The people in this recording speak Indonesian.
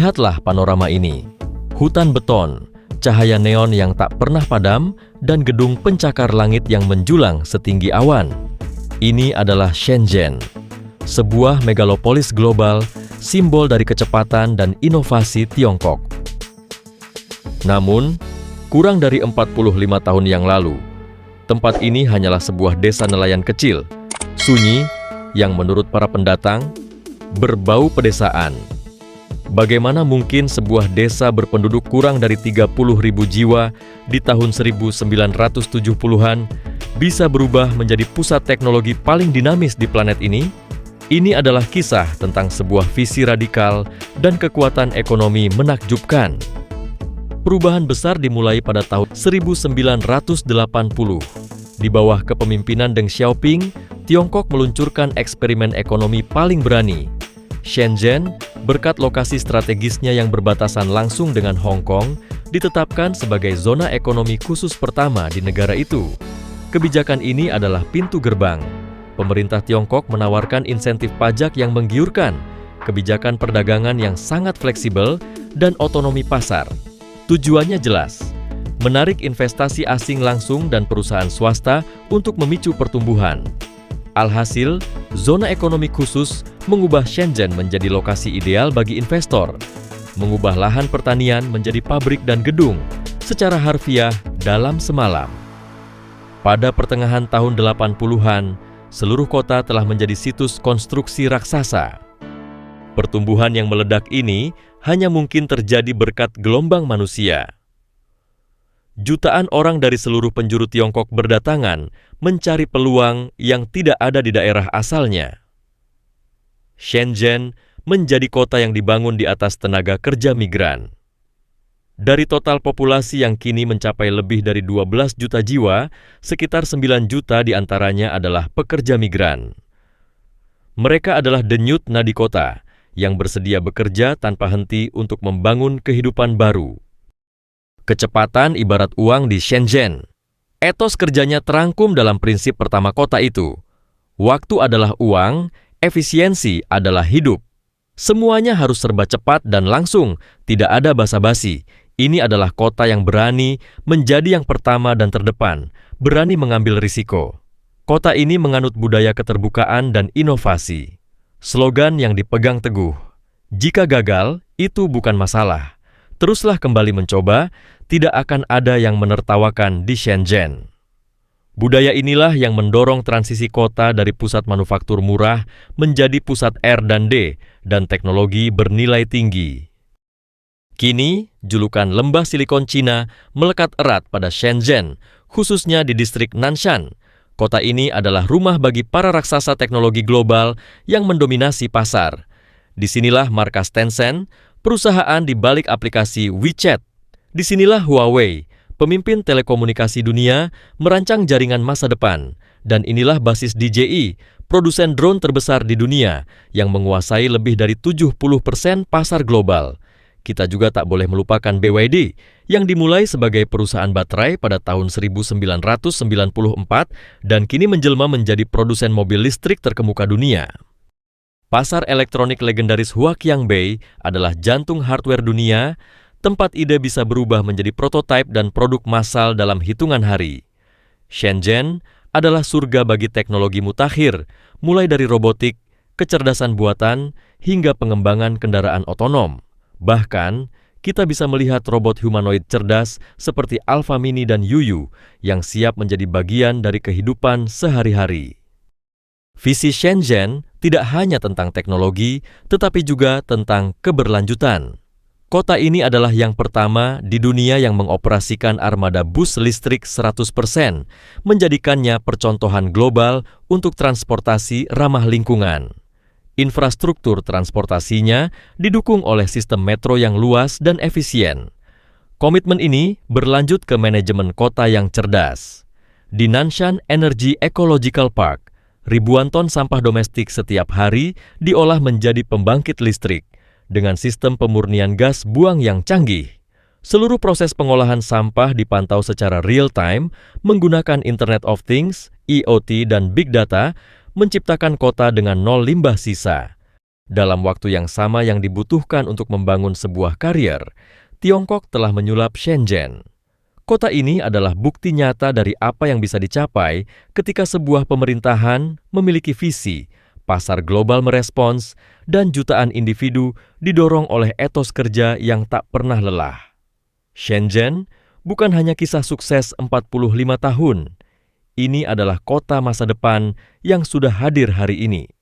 Lihatlah panorama ini. Hutan beton, cahaya neon yang tak pernah padam, dan gedung pencakar langit yang menjulang setinggi awan. Ini adalah Shenzhen, sebuah megalopolis global, simbol dari kecepatan dan inovasi Tiongkok. Namun, kurang dari 45 tahun yang lalu, tempat ini hanyalah sebuah desa nelayan kecil, sunyi, yang menurut para pendatang, berbau pedesaan. Bagaimana mungkin sebuah desa berpenduduk kurang dari 30.000 jiwa di tahun 1970-an bisa berubah menjadi pusat teknologi paling dinamis di planet ini? Ini adalah kisah tentang sebuah visi radikal dan kekuatan ekonomi menakjubkan. Perubahan besar dimulai pada tahun 1980. Di bawah kepemimpinan Deng Xiaoping, Tiongkok meluncurkan eksperimen ekonomi paling berani. Shenzhen, berkat lokasi strategisnya yang berbatasan langsung dengan Hong Kong, ditetapkan sebagai zona ekonomi khusus pertama di negara itu. Kebijakan ini adalah pintu gerbang. Pemerintah Tiongkok menawarkan insentif pajak yang menggiurkan, kebijakan perdagangan yang sangat fleksibel, dan otonomi pasar. Tujuannya jelas, menarik investasi asing langsung dan perusahaan swasta untuk memicu pertumbuhan. Alhasil, zona ekonomi khusus mengubah Shenzhen menjadi lokasi ideal bagi investor, mengubah lahan pertanian menjadi pabrik dan gedung secara harfiah dalam semalam. Pada pertengahan tahun 80-an, seluruh kota telah menjadi situs konstruksi raksasa. Pertumbuhan yang meledak ini hanya mungkin terjadi berkat gelombang manusia. Jutaan orang dari seluruh penjuru Tiongkok berdatangan mencari peluang yang tidak ada di daerah asalnya. Shenzhen menjadi kota yang dibangun di atas tenaga kerja migran. Dari total populasi yang kini mencapai lebih dari 12 juta jiwa, sekitar 9 juta diantaranya adalah pekerja migran. Mereka adalah denyut nadi kota yang bersedia bekerja tanpa henti untuk membangun kehidupan baru. Kecepatan ibarat uang di Shenzhen. Etos kerjanya terangkum dalam prinsip pertama kota itu. Waktu adalah uang, efisiensi adalah hidup. Semuanya harus serba cepat dan langsung, tidak ada basa-basi. Ini adalah kota yang berani menjadi yang pertama dan terdepan, berani mengambil risiko. Kota ini menganut budaya keterbukaan dan inovasi. Slogan yang dipegang teguh, jika gagal, itu bukan masalah. Teruslah kembali mencoba, tidak akan ada yang menertawakan di Shenzhen. Budaya inilah yang mendorong transisi kota dari pusat manufaktur murah menjadi pusat R&D dan teknologi bernilai tinggi. Kini, julukan Lembah Silikon Cina melekat erat pada Shenzhen, khususnya di distrik Nanshan. Kota ini adalah rumah bagi para raksasa teknologi global yang mendominasi pasar. Disinilah markas Tencent, perusahaan di balik aplikasi WeChat. Disinilah Huawei, pemimpin telekomunikasi dunia, merancang jaringan masa depan. Dan inilah basis DJI, produsen drone terbesar di dunia, yang menguasai lebih dari 70% pasar global. Kita juga tak boleh melupakan BYD, yang dimulai sebagai perusahaan baterai pada tahun 1994 dan kini menjelma menjadi produsen mobil listrik terkemuka dunia. Pasar elektronik legendaris Huaqiangbei adalah jantung hardware dunia, tempat ide bisa berubah menjadi prototipe dan produk massal dalam hitungan hari. Shenzhen adalah surga bagi teknologi mutakhir, mulai dari robotik, kecerdasan buatan, hingga pengembangan kendaraan otonom. Bahkan, kita bisa melihat robot humanoid cerdas seperti Alpha Mini dan Yuyu yang siap menjadi bagian dari kehidupan sehari-hari. Visi Shenzhen tidak hanya tentang teknologi, tetapi juga tentang keberlanjutan. Kota ini adalah yang pertama di dunia yang mengoperasikan armada bus listrik 100%, menjadikannya percontohan global untuk transportasi ramah lingkungan. Infrastruktur transportasinya didukung oleh sistem metro yang luas dan efisien. Komitmen ini berlanjut ke manajemen kota yang cerdas. Di Nanshan Energy Ecological Park, ribuan ton sampah domestik setiap hari diolah menjadi pembangkit listrik dengan sistem pemurnian gas buang yang canggih. Seluruh proses pengolahan sampah dipantau secara real-time menggunakan Internet of Things, IoT, dan Big Data, menciptakan kota dengan nol limbah sisa. Dalam waktu yang sama yang dibutuhkan untuk membangun sebuah karier, Tiongkok telah menyulap Shenzhen. Kota ini adalah bukti nyata dari apa yang bisa dicapai ketika sebuah pemerintahan memiliki visi, pasar global merespons, dan jutaan individu didorong oleh etos kerja yang tak pernah lelah. Shenzhen bukan hanya kisah sukses 45 tahun. Ini adalah kota masa depan yang sudah hadir hari ini.